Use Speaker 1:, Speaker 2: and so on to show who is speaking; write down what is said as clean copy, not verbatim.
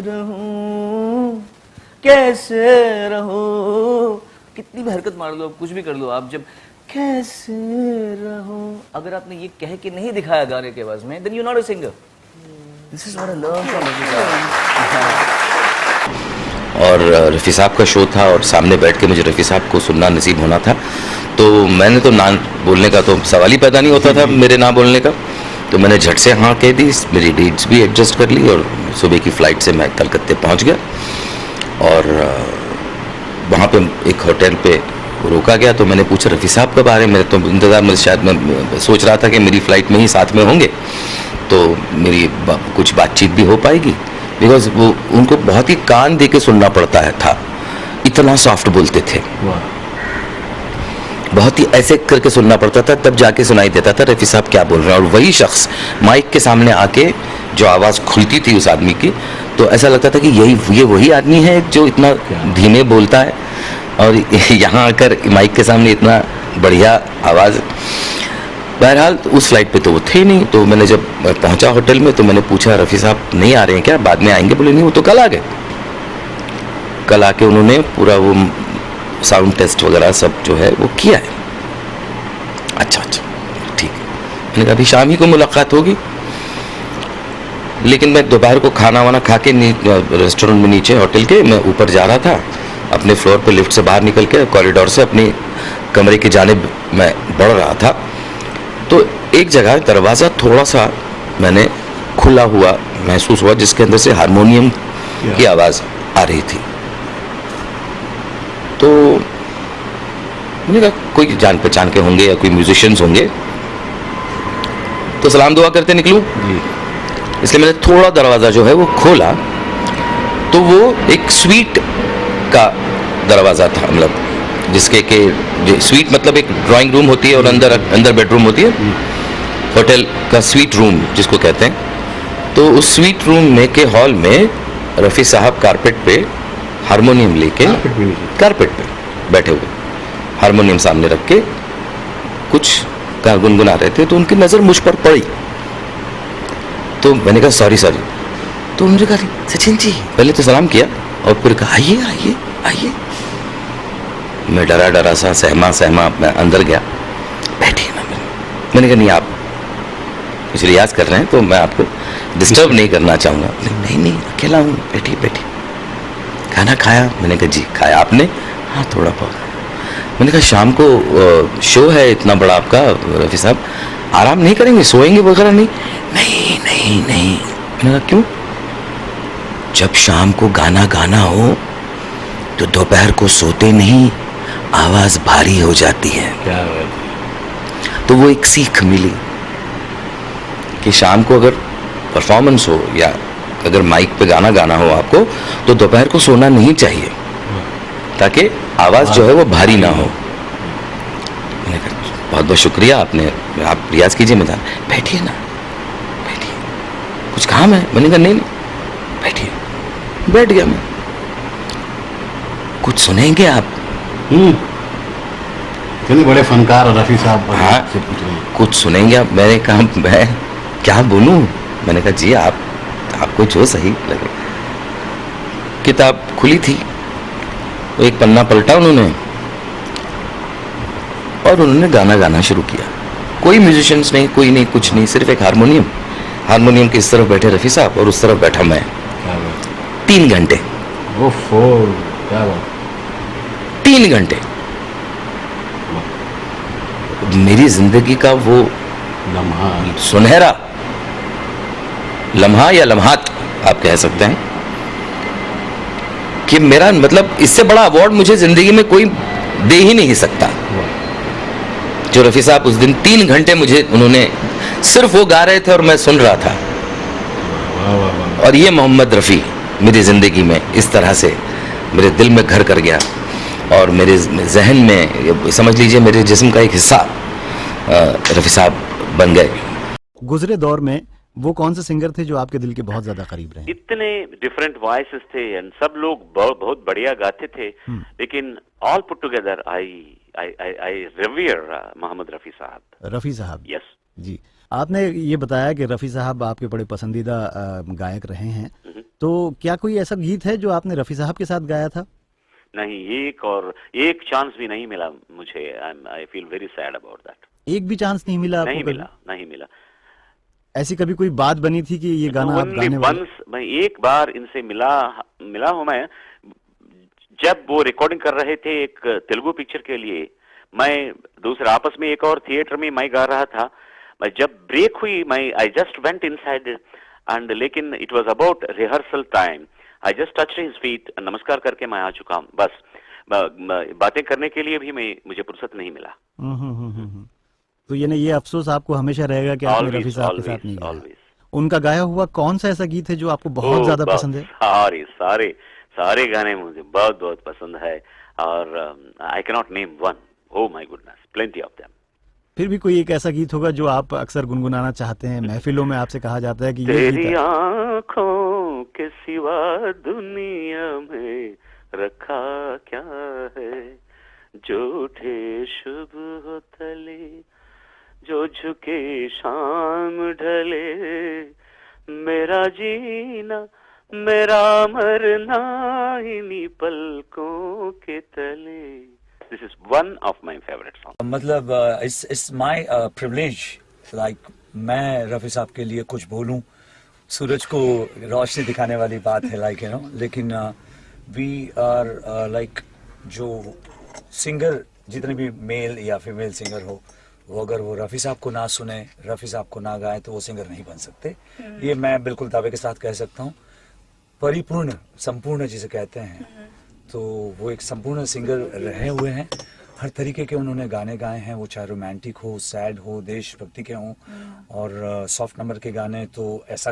Speaker 1: रहूं, कैसे रहूं, कितनी भी हरकत मार लो, कुछ भी कर लो आप, जब कैसे रहूं, अगर आपने ये कह के नहीं दिखाया गाने के आवाज में, then you're not a singer. This is what I learned from Rafi साहब.
Speaker 2: और रफ़ी साहब का शो था और सामने बैठ के मुझे रफ़ी साहब को सुनना नसीब होना था, तो मैंने तो ना बोलने का तो सवाल ही पैदा नहीं होता था मेरे ना बोलने का, तो मैंने झट से हाँ कह दी, मेरी डेट्स भी एडजस्ट कर ली और सुबह की फ़्लाइट से मैं कलकत्ते पहुंच गया। और वहाँ पे एक होटल पे रोका गया, तो मैंने पूछा रफ़ी साहब कब आ रहे हैं, मेरे तो इंतज़ार में, शायद मैं सोच रहा था कि मेरी फ़्लाइट में ही साथ में होंगे तो मेरी कुछ बातचीत भी हो पाएगी, बिकॉज वो उनको बहुत ही कान दे के सुनना पड़ता है था, इतना सॉफ्ट बोलते थे, बहुत ही ऐसे करके सुनना पड़ता था, तब जाके सुनाई देता था रफ़ी साहब क्या बोल रहे हैं। और वही शख्स माइक के सामने आके जो आवाज़ खुलती थी उस आदमी की, तो ऐसा लगता था कि ये वही आदमी है जो इतना धीमे बोलता है और यहाँ आकर माइक के सामने इतना बढ़िया आवाज़। बहरहाल उस फ्लाइट पे तो वो थे नहीं, तो मैंने जब पहुंचा होटल में तो मैंने पूछा रफ़ी साहब नहीं आ रहे हैं क्या, बाद में आएंगे? बोले नहीं, वो तो कल आ गए। कल आके उन्होंने पूरा वो साउंड टेस्ट वगैरह सब जो है वो किया है। अच्छा ठीक है। मैंने कहा अभी शाम ही को मुलाकात होगी, लेकिन मैं दोपहर को खाना वाना खा के रेस्टोरेंट में नीचे होटल के मैं ऊपर जा रहा था, अपने फ्लोर पे लिफ्ट से बाहर निकल के कॉरिडोर से अपनी कमरे की जानिब मैं बढ़ रहा था, तो एक जगह दरवाज़ा थोड़ा सा मैंने खुला हुआ महसूस हुआ, जिसके अंदर से हारमोनियम की आवाज़ आ रही थी। तो मैंने कहा कोई जान पहचान के होंगे या कोई म्यूजिशियंस होंगे, तो सलाम दुआ करते निकलूं, इसलिए मैंने थोड़ा दरवाज़ा जो है वो खोला, तो वो एक स्वीट का दरवाज़ा था, मतलब जिसके के स्वीट मतलब एक ड्राइंग रूम होती है और अंदर बेडरूम होती है, होटल का स्वीट रूम जिसको कहते हैं। तो उस स्वीट रूम में के हॉल में रफ़ी साहब कारपेट पे हारमोनियम लेके कारपेट पे बैठे हुए, हारमोनियम सामने रख के कुछ गा गुनगुना रहे थे, तो उनकी नज़र मुझ पर पड़ी, तो मैंने कहा सॉरी, तो उन्होंने कहा सचिन जी, पहले तो सलाम किया और फिर कहा आइए। मैं डरा सा सहमा मैं अंदर गया, बैठिए ना। मैंने कहा नहीं, आप कुछ रियाज कर रहे हैं तो मैं आपको डिस्टर्ब नहीं करना चाहूँगा। नहीं अकेला हूँ, बैठिए। खाना खाया? मैंने कहा जी खाया। आपने? हाँ थोड़ा बहुत। मैंने कहा शाम को शो है इतना बड़ा आपका रफ़ी साहब, आराम नहीं करेंगे, सोएंगे वगैरह? नहीं। मैंने कहा क्यों? जब शाम को गाना हो तो दोपहर को सोते नहीं, आवाज़ भारी हो जाती है। क्या बात। तो वो एक सीख मिली कि शाम को अगर परफॉर्मेंस हो या अगर माइक पे गाना हो आपको, तो दोपहर को सोना नहीं चाहिए, ताकि आवाज़ जो है वो भारी ना हो। मैंने कहा बहुत शुक्रिया, आप रियाज कीजिए। मैं बैठिए ना, कुछ काम है? मैंने कहा नहीं, बैठिए। बैठ गया मैं। कुछ सुनेंगे आप?
Speaker 3: चलिए, बड़े फनकार रफ़ी साहब।
Speaker 2: हाँ, कुछ सुनेंगे आप? मैंने कहा मैं क्या बोलूं? मैंने कहा जी आपको जो सही लगे। किताब खुली थी, वो एक पन्ना पलटा उन्होंने और उन्होंने गाना गाना शुरू किया। कोई म्यूजिशियंस नहीं, कोई नहीं, कुछ नहीं, सिर्फ एक हारमोनियम के इस तरफ बैठे रफ़ी साहब और उस तरफ बैठा मैं। 3 घंटे।
Speaker 3: ओफो, क्या बात।
Speaker 2: 3 घंटे मेरी जिंदगी का वो
Speaker 3: लम्हा,
Speaker 2: सुनहरा लम्हा या लम्हात आप कह सकते हैं, कि मेरा मतलब इससे बड़ा अवार्ड मुझे जिंदगी में कोई दे ही नहीं सकता। जो रफ़ी साहब उस दिन 3 घंटे मुझे उन्होंने सिर्फ वो गा रहे थे और मैं सुन रहा था। और ये मोहम्मद रफ़ी मेरी ज़िंदगी में इस तरह से मेरे दिल में घर कर गया और मेरे जहन में, समझ लीजिए मेरे जिस्म का एक हिस्सा रफ़ी साहब बन गए।
Speaker 4: गुजरे दौर में वो कौन से सिंगर थे जो आपके दिल के बहुत ज्यादा करीब रहे?
Speaker 5: इतने डिफरेंट वॉइसेस थे एंड सब लोग बहुत बढ़िया गाते थे, लेकिन all put together I revere Mohammed Rafi Sahab.
Speaker 4: Rafi साहब,
Speaker 5: यस
Speaker 4: जी। आपने ये बताया कि रफी साहब आपके बड़े पसंदीदा गायक रहे हैं, तो क्या कोई ऐसा गीत है जो आपने रफी साहब के साथ गाया था?
Speaker 5: नहीं, एक चांस भी नहीं मिला मुझे। I feel very sad about that.
Speaker 4: एक भी चांस नहीं मिला आपको?
Speaker 5: नहीं मिला।
Speaker 4: ऐसी कभी कोई बात बनी थी कि ये गाना आप गाने वाले?
Speaker 5: मैं एक बार इनसे मिला हूं मैं, जब वो रिकॉर्डिंग कर रहे थे एक तेलुगु पिक्चर के लिए। मैं दूसरा आपस में एक और थिएटर में मैं गा रहा था। मैं जब ब्रेक हुई, I just went inside and, लेकिन it was about rehearsal time. I just touch his feet, नमस्कार करके मैं आ चुका हूं। बस बातें करने के लिए भी मुझे फुर्सत नहीं मिला।
Speaker 4: तो ये अफसोस आपको हमेशा रहेगा कि आपने रफी साहब के साथ नहीं गाया। उनका गाया हुआ कौन सा ऐसा गीत है जो आपको बहुत ज्यादा पसंद है?
Speaker 5: सारे गाने मुझे बहुत बहुत पसंद है, और I can not name one. Oh my goodness, plenty of them.
Speaker 4: फिर भी कोई एक ऐसा गीत होगा जो आप अक्सर गुनगुनाना चाहते हैं? महफिलों में आपसे कहा जाता है कि ये
Speaker 5: तेरी
Speaker 4: गीत
Speaker 5: आंखों के सिवा दुनिया में रखा क्या है, जो उठे शुभ हो तले, जो झुके शाम ढले, मेरा जीना मेरा मरना इन्हीं पलकों के तले। This is one of my favorite songs.
Speaker 6: मतलब it's my privilege, like मैं रफी साहब के लिए कुछ बोलूं। सूरज को रोशनी दिखाने वाली बात है, like you know, लेकिन we are like जो सिंगर, जितने भी मेल या फीमेल सिंगर हो, वो अगर वो रफी साहब को ना सुने, रफी साहब को ना गाए, तो वो सिंगर नहीं बन सकते। ये मैं बिल्कुल दावे के साथ कह सकता हूँ। परिपूर्ण, संपूर्ण जिसे कहते हैं, तो वो एक संपूर्ण सिंगर रहे हुए हैं। हर तरीके के उन्होंने गाने गाए हैं, वो चाहे रोमांटिक हो, सैड हो, देशभक्ति के हों, और सॉफ्ट नंबर के गाने तो ऐसा